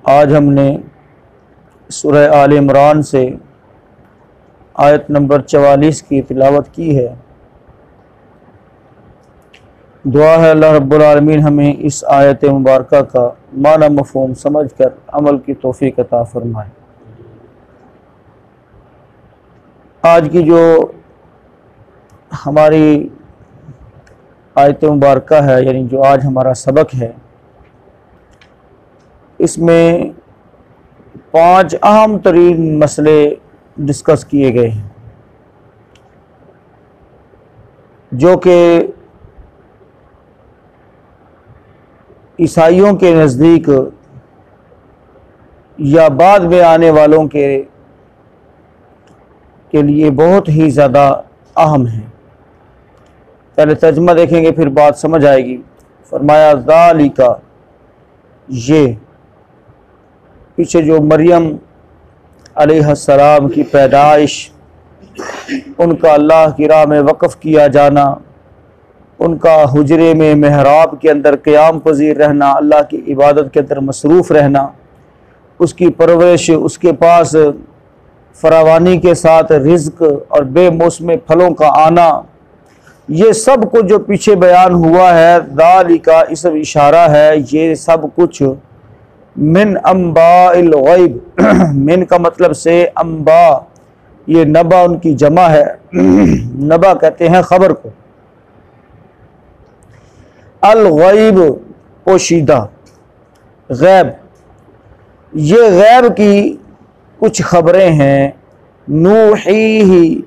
आज हमने सूरह आल इमरान से आयत नंबर 44 की तिलावत की है। दुआ है अल्लाह रब्बुल आलमीन हमें इस आयत मुबारक का माना मफ़हूम समझ कर अमल की तौफीक अता फरमाए। आज की जो हमारी आयत मुबारक है, यानी जो आज हमारा सबक है, इसमें 5 अहम तरीन मसले डिस्कस किए गए हैं, जो कि ईसाइयों के नज़दीक या बाद में आने वालों के लिए बहुत ही ज़्यादा अहम है। पहले तर्जुमा देखेंगे, फिर बात समझ आएगी। फरमाया ज़ालिका, ये पीछे जो मरियम अलैहिस्सलाम की पैदाइश, उनका अल्लाह की राह में वक़फ़ किया जाना, उनका हुजरे में महराब के अंदर क़याम पज़ीर रहना, अल्लाह की इबादत के अंदर मसरूफ़ रहना, उसकी परवरिश, उसके पास फरावानी के साथ रिज़्क़ और बेमौसम फलों का आना, ये सब कुछ जो पीछे बयान हुआ है, ज़ालिका इसम इशारा है, ये सब कुछ मिन अम्बाइल गैब मिन का मतलब से अम्बा, ये नबा उनकी जमा है। नबा कहते हैं खबर को। अल गैब पोशीदा, गैब, ये गैब की कुछ खबरें हैं। नूही,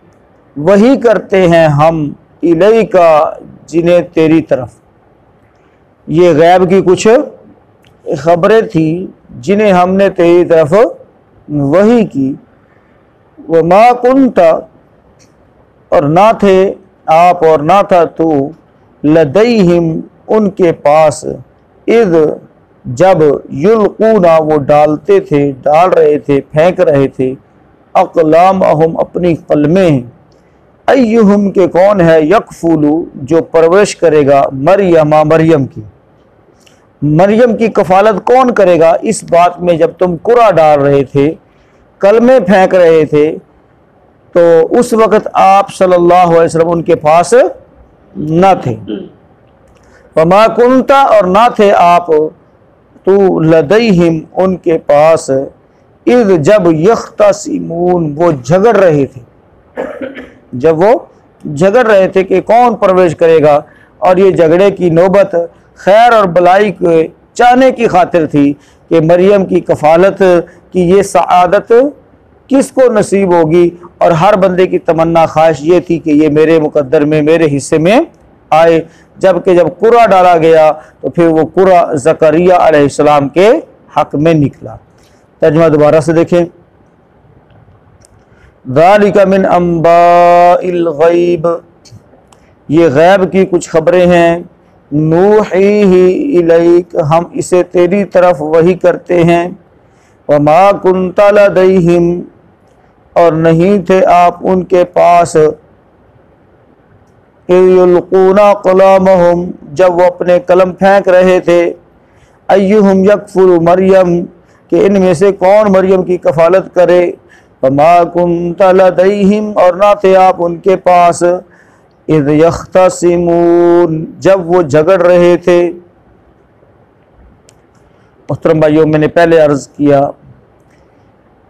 वही करते हैं हम, इलैका, जिन्हें तेरी तरफ। ये गैब की कुछ खबरें थी जिन्हें हमने तेरी तरफ वही की। वह मा कुंता, और ना थे आप और ना था तू, लदैहिम, उनके पास, इद, जब, युल्कूना, वो डालते थे, डाल रहे थे, फेंक रहे थे, अक़लामहुम, अपनी कलमें, अय्युहुम, के कौन है, यकफुलु, जो परवरिश करेगा, मरियमा, मरियम की। मरियम की कफालत कौन करेगा? इस बात में जब तुम कुरा डाल रहे थे, कलमे फेंक रहे थे, तो उस वक़्त आप सल्लल्लाहु अलैहि वसल्लम उनके पास न थे। वमा कुंता, और ना थे आप, तू लदैहिम, उनके पास, इज़, जब, यख्तसिमून, वो झगड़ रहे थे, जब वो झगड़ रहे थे कि कौन प्रवेश करेगा। और ये झगड़े की नौबत खैर और भलाई के चाहने की खातिर थी कि मरियम की कफालत की ये सआदत किसको नसीब होगी। और हर बंदे की तमन्ना ख्वाहिश ये थी कि ये मेरे मुकद्दर में, मेरे हिस्से में आए। जबकि जब कुरा डाला गया तो फिर वो कुरा ज़करिया अलैहिस्सलाम के हक में निकला। तर्जुमा दोबारा से देखें। ज़ालिका मिन अम्बाइल गैब, ये गैब की कुछ खबरें हैं। नूहीही इलैक, हम इसे तेरी तरफ वही करते हैं। वमा कुंता लदैहिम, और नहीं थे आप उनके पास, युल्कूना कलामहुम, जब वो अपने कलम फेंक रहे थे, अय्युहुम यकफुरु मरियम, कि इनमें से कौन मरियम की कफालत करे। वमा कुंता लदैहिम, और ना थे आप उनके पास, इज़ यख्तसिमून, जब वो झगड़ रहे थे। मुहतरम भाइयों, मैंने पहले अर्ज़ किया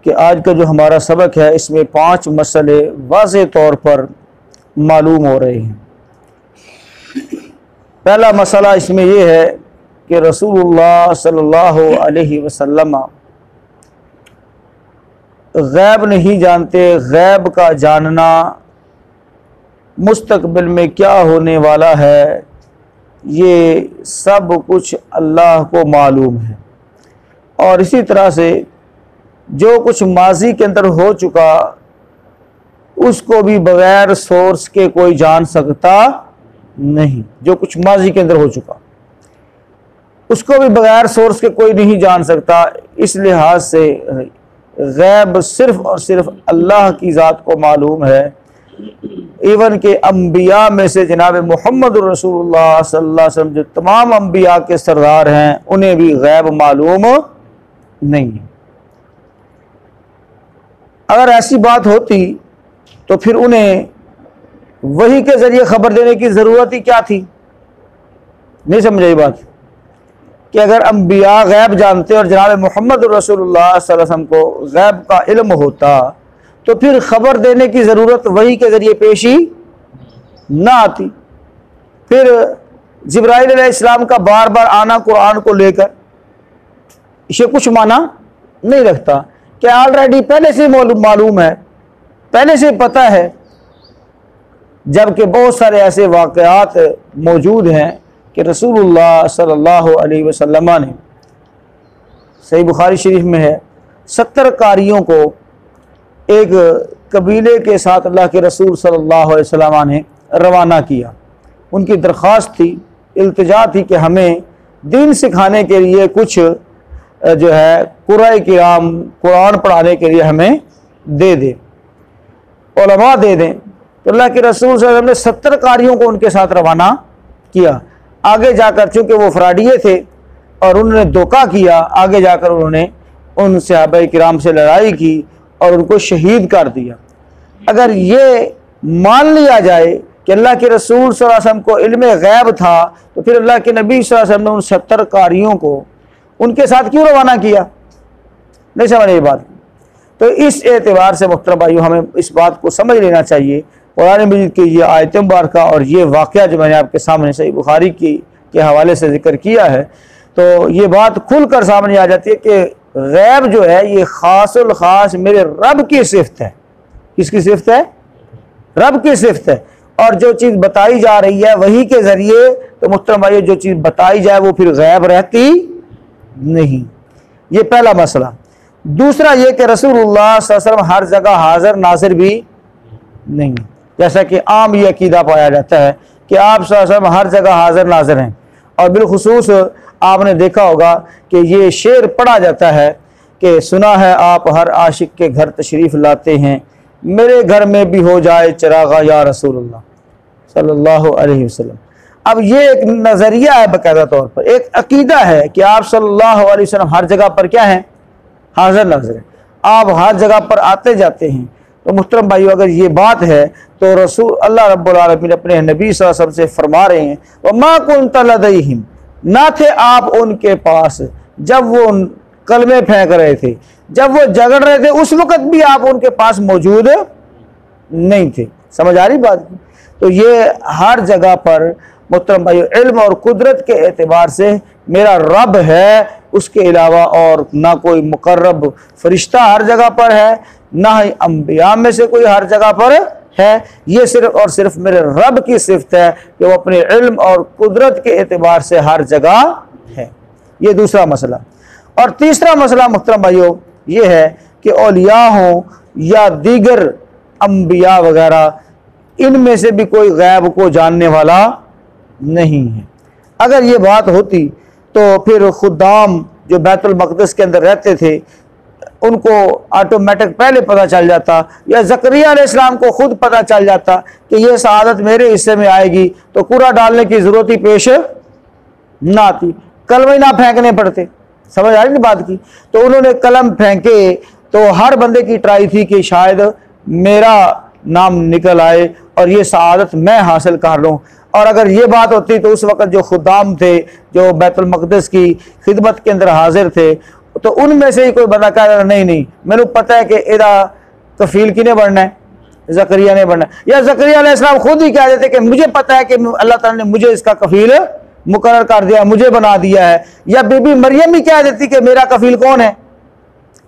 कि आज का जो हमारा सबक है, इसमें 5 मसले वाज़ेह तौर पर मालूम हो रहे हैं। पहला मसला इसमें यह है कि रसूलुल्लाह सल्लल्लाहु अलैहि वसल्लम गैब नहीं जानते। गैब का जानना, मुस्तकबिल में क्या होने वाला है, ये सब कुछ अल्लाह को मालूम है। और इसी तरह से जो कुछ माजी के अंदर हो चुका, उसको भी बग़ैर सोर्स के कोई जान सकता नहीं। जो कुछ माजी के अंदर हो चुका, उसको भी बग़ैर सोर्स के कोई नहीं जान सकता। इस लिहाज से गैब सिर्फ़ और सिर्फ अल्लाह की ज़ात को मालूम है। इवन के अम्बिया में से जनाब मोहम्मद रसूलुल्लाह सल्लल्लाहु अलैहि वसल्लम, जो तमाम अम्बिया के सरदार हैं, उन्हें भी गैब मालूम नहीं है। अगर ऐसी बात होती तो फिर उन्हें वही के ज़रिए ख़बर देने की ज़रूरत ही क्या थी? नहीं समझ आई बात कि अगर अम्बिया गैब जानते और जनाब मोहम्मद रसूलुल्लाह सल्लल्लाहु अलैहि वसल्लम को गैब का इल्म होता तो फिर ख़बर देने की ज़रूरत वही के ज़रिए पेश ही ना आती। फिर जिब्राइल अलैहिस्सलाम का बार बार आना कुरान को लेकर इसे कुछ माना नहीं रखता कि ऑलरेडी पहले से मालूम है, पहले से पता है, जबकि बहुत सारे ऐसे वाक़यात मौजूद हैं कि रसूलुल्लाह सल्लल्लाहु अलैहि वसल्लम ने, सही बुखारी शरीफ में है, 70 कारियों को एक कबीले के साथ अल्लाह के रसूल सल्लल्लाहु अलैहि वसल्लम ने रवाना किया। उनकी दरख्वास्त थी, इल्तिजा थी कि हमें दीन सिखाने के लिए कुछ जो है कुराए किराम कुरान पढ़ाने के लिए हमें दे दे, उलमा दे दें। तो अल्लाह के रसूल सल्लल्लाहु अलैहि वसल्लम ने 70 कारियों को उनके साथ रवाना किया। आगे जाकर चूँकि वो फ्राडिये थे और उन्होंने धोखा किया, आगे जाकर उन्होंने उन सहाबा किराम से लड़ाई की और उनको शहीद कर दिया। अगर ये मान लिया जाए कि अल्लाह के रसूल सल्लल्लाहु अलैहि वसल्लम को इल्म गैब था तो फिर अल्लाह के नबी सल्लल्लाहु अलैहि वसल्लम ने उन 70 कारियों को उनके साथ क्यों रवाना किया? नहीं समझ ये बात। तो इस एतबार से मुहतरम भाइयों हमें इस बात को समझ लेना चाहिए। कुरान मजीद की ये आयत मुबारका और ये वाक़या जो मैंने आपके सामने सही बुखारी के हवाले से जिक्र किया है, तो ये बात खुल कर सामने आ जाती है कि गैब जो है ये खासुल खास मेरे रब की सिफ़त है। किसकी सिफ़त है? रब की सिफ़त है। और जो चीज़ बताई जा रही है वही के ज़रिए, तो मुहतरम भाइयों जो चीज़ बताई जाए वो फिर गैब रहती नहीं। ये पहला मसला। दूसरा ये कि रसूलुल्लाह सल्लल्लाहु अलैहि वसल्लम हर जगह हाजिर नाजिर भी नहीं, जैसा कि आम ये अकीदा पाया जाता है कि आप सल्लल्लाहु अलैहि वसल्लम हर जगह हाजिर नाजिर हैं। और बिलखुसूस आपने देखा होगा कि ये शेर पढ़ा जाता है कि सुना है आप हर आशिक के घर तशरीफ़ लाते हैं, मेरे घर में भी हो जाए चिरागा या रसूलुल्लाह सल्लल्लाहु अलैहि वसल्लम। अब ये एक नज़रिया है, बाकायदा तौर पर एक अकीदा है कि आप सल्लल्लाहु अलैहि वसल्लम हर जगह पर क्या हैं? हाजिर नाज़िर हैं। आप हर जगह पर आते जाते हैं। तो मुहतरम भाइयों अगर ये बात है तो रसूल अल्लाह रब्बुल आलमीन अपने नबी सल्लल्लाहु अलैहि वसल्लम से फरमा रहे हैं, वमा कुन्ता लदैहिम, ना थे आप उनके पास जब वो कलमे फेंक रहे थे, जब वो झगड़ रहे थे, उस वक़्त भी आप उनके पास मौजूद नहीं थे। समझ आ रही बात? तो ये हर जगह पर मुहतरम भाइयों इल्म और कुदरत के एतबार से मेरा रब है, उसके अलावा और ना कोई मुकर्रब फरिश्ता हर जगह पर है, ना ही अम्बिया में से कोई हर जगह पर है। ये सिर्फ और सिर्फ मेरे रब की सिफ़त है कि वो अपने इल्म और कुदरत के एतबार से हर जगह है। ये दूसरा मसला। और तीसरा मसला मुहतरम भाइयों ये है कि औलिया हों या दीगर अम्बिया वगैरह, इनमें से भी कोई गैब को जानने वाला नहीं है। अगर ये बात होती तो फिर खुदाम जो बैतुल मक़दिस के अंदर रहते थे उनको ऑटोमेटिक पहले पता चल जाता, या ज़करिया अलैहिस्सलाम को खुद पता चल जाता कि ये सआदत मेरे हिस्से में आएगी, तो कूड़ा डालने की ज़रूरत ही पेश ना आती, कलम ही ना फेंकने पड़ते। समझ आ रही ना बात की? तो उन्होंने कलम फेंके तो हर बंदे की ट्राई थी कि शायद मेरा नाम निकल आए और ये सआदत मैं हासिल कर लूँ। और अगर ये बात होती तो उस वक़्त जो खुदाम थे जो बैतुल मक़दिस की खिदमत के अंदर हाजिर थे, तो उनमें से ही कोई बंदा कह रहा नहीं मैंने पता है कि इदा कफील किने बनना है, ज़करिया ने बनना है। या ज़करिया अलैहिस्सलाम खुद ही कह देते कि मुझे पता है कि अल्लाह ताला ने मुझे इसका कफील मुकर्रर कर दिया, मुझे बना दिया है। या बीबी मरियम ही कह देती कि मेरा कफील कौन है?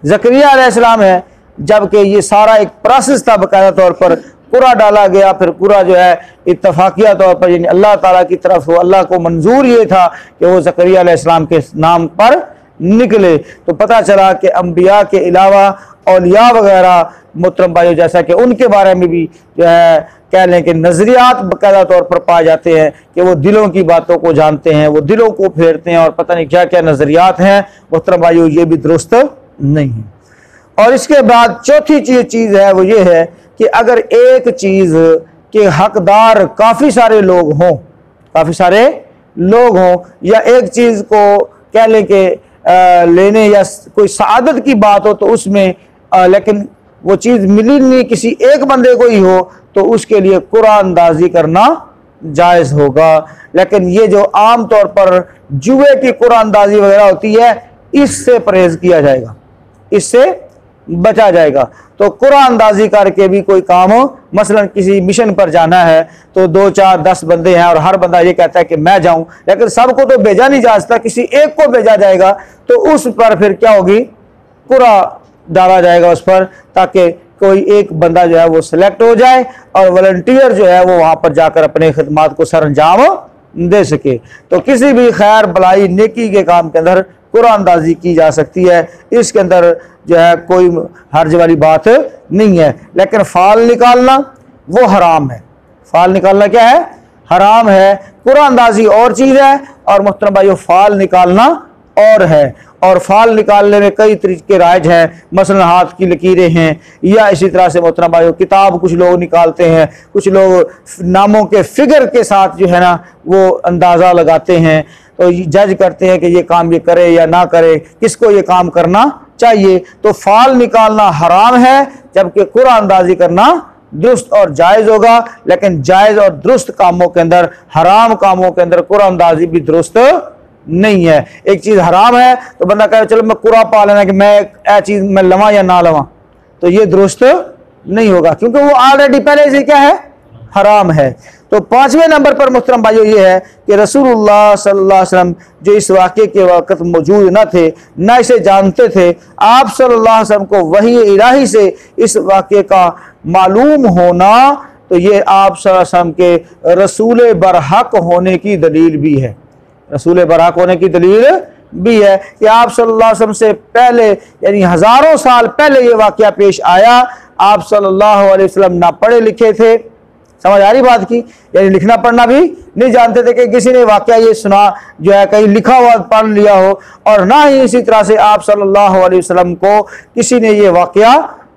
ज़करिया अलैहिस्सलाम है। जबकि ये सारा एक प्रोसेस था, बाकायदा तौर पर कुरा डाला गया, फिर कुरा जो है इत्तफाकिया तौर पर यानी अल्लाह ताला की तरफ से अल्लाह को मंजूर ये था कि वो ज़करिया अलैहिस्सलाम के नाम पर निकले। तो पता चला कि अम्बिया के अलावा औलिया वगैरह मुहतरम भाइयों जैसा कि उनके बारे में भी जो है कह लें कि नज़रियात बाकायदा तौर पर पाए जाते हैं कि वो दिलों की बातों को जानते हैं, वो दिलों को फेरते हैं और पता नहीं क्या क्या नज़रियात हैं। मुहतरम भाइयों ये भी दुरुस्त नहीं है। और इसके बाद चौथी चीज़ है वो ये है कि अगर एक चीज़ के हकदार काफ़ी सारे लोग हों, या एक चीज़ को कह लें कि लेने या कोई सआदत की बात हो तो उसमें लेकिन वो चीज़ मिली नहीं किसी एक बंदे को ही हो तो उसके लिए कुरानंदाजी करना जायज़ होगा। लेकिन ये जो आम तौर पर जुए की कुरानंदाजी वगैरह होती है इससे परहेज किया जाएगा, इससे बचा जाएगा। तो कुरानंदाजी करके भी कोई काम हो, मसलन किसी मिशन पर जाना है तो 2 4 10 बंदे हैं और हर बंदा ये कहता है कि मैं जाऊं, लेकिन सबको तो भेजा नहीं जा सकता, किसी एक को भेजा जाएगा तो उस पर फिर क्या होगी, कुरा डाला जाएगा उस पर, ताकि कोई एक बंदा जो है वो सिलेक्ट हो जाए और वॉलंटियर जो है वो वहां पर जाकर अपने खिदमात को सर अंजाम दे सके। तो किसी भी खैर भलाई नेकी के काम के अंदर कुरानंदाजी की जा सकती है, इसके अंदर जो है कोई हर्ज वाली बात नहीं है। लेकिन फाल निकालना वो हराम है, फाल निकालना क्या है, हराम है। कुरानंदाजी और चीज़ है और मुहतरम भाइयों फाल निकालना और है। और फाल निकालने में कई तरीके राइज हैं, मसलन हाथ की लकीरें हैं, या इसी तरह से मोहतरम भाइयों किताब कुछ लोग निकालते हैं, कुछ लोग नामों के फिगर के साथ जो है ना वो अंदाज़ा लगाते हैं, तो जज करते हैं कि ये काम ये करे या ना करे, किसको ये काम करना चाहिए। तो फाल निकालना हराम है, जबकि कुरानंदाजी करना दुरुस्त और जायज़ होगा। लेकिन जायज़ और दुरुस्त कामों के अंदर, हराम कामों के अंदर कुरानंदाजी भी दुरुस्त नहीं है। एक चीज़ हराम है तो बंदा कहे चलो मैं कुरा पा लेना कि मैं ये चीज़ मैं लवां या ना लवां, तो ये दुरुस्त नहीं होगा, क्योंकि वो ऑलरेडी पहले से क्या है, हराम है। तो 5वें नंबर पर मुहतरम भाइयों ये है कि रसूलुल्लाह सल्लल्लाहु अलैहि वसल्लम जो इस वाक़े के वक़्त मौजूद न थे, न इसे जानते थे, आप सल्लल्लाहु अलैहि वसल्लम को वही इलाही से इस वाक़े का मालूम होना, तो ये आप सल्लल्लाहु अलैहि वसल्लम के रसूल बरहक होने की दलील भी है, रसूल बरहक होने की दलील भी है कि आप सल्लल्लाहु अलैहि वसल्लम से पहले यानी हज़ारों साल पहले ये वाक़या पेश आया। आप सल्लल्लाहु अलैहि वसल्लम ना पढ़े लिखे थे, समझ आ रही बात की, यानी लिखना पढ़ना भी नहीं जानते थे कि किसी ने वाक़या ये सुना जो है कहीं लिखा हुआ पढ़ लिया हो, और ना ही इसी तरह से आप सल्लल्लाहु अलैहि वसल्लम को किसी ने ये वाक़या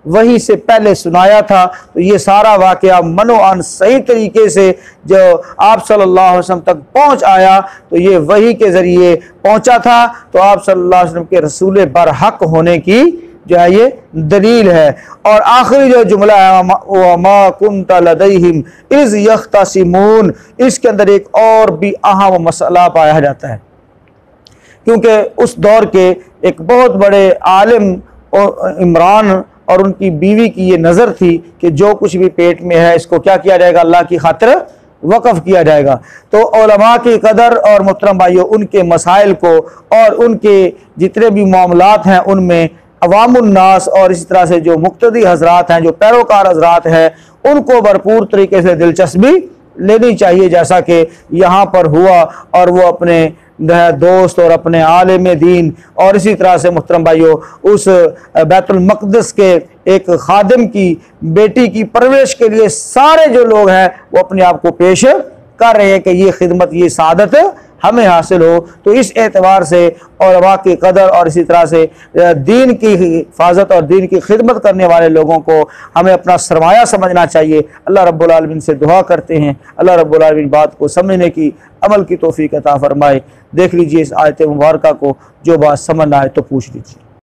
वही से पहले सुनाया था। तो ये सारा वाक़या मनोअन सही तरीके से जो आप सल्लल्लाहु अलैहि वसल्लम तक पहुँच आया, तो ये वही के ज़रिए पहुँचा था। तो आप सल्लल्लाहु अलैहि वसल्लम के रसूल बरहक होने की जो है ये दलील है। और आखिरी जो जुमला है वमा कुन्त लदैहिम इज़ यख्तसिमून, इसके अंदर एक और भी अहम मसला पाया जाता है, क्योंकि उस दौर के एक बहुत बड़े आलिम इमरान और उनकी बीवी की ये नज़र थी कि जो कुछ भी पेट में है इसको क्या किया जाएगा, अल्लाह की खातिर वक़फ़ किया जाएगा। तो उलमा की कदर और मुहतरम भाइयों उनके मसाइल को और उनके जितने भी मामलात हैं उनमें अवामुन्नास और इसी तरह से जो मुक्तदी हजरात हैं, जो पैरोकार हजरात हैं, उनको भरपूर तरीके से दिलचस्पी लेनी चाहिए, जैसा कि यहाँ पर हुआ। और वो अपने दोस्त और अपने आलिम दीन और इसी तरह से मुहतरम भाइयों उस बैतुल मक़दिस के एक खादिम की बेटी की परवरिश के लिए सारे जो लोग हैं वो अपने आप को पेश कर रहे हैं कि ये खिदमत, ये सादत हमें हासिल हो। तो इस एतबार से उलमा की कदर और इसी तरह से दीन की हिफाजत और दीन की खिदमत करने वाले लोगों को हमें अपना सरमाया समझना चाहिए। अल्लाह रब्बुल आलमीन से दुआ करते हैं अल्लाह रब्बुल आलमीन बात को समझने की, अमल की तौफीक अता फरमाए। देख लीजिए इस आयत मुबारका को, जो बात समझ ना आए तो पूछ लीजिए।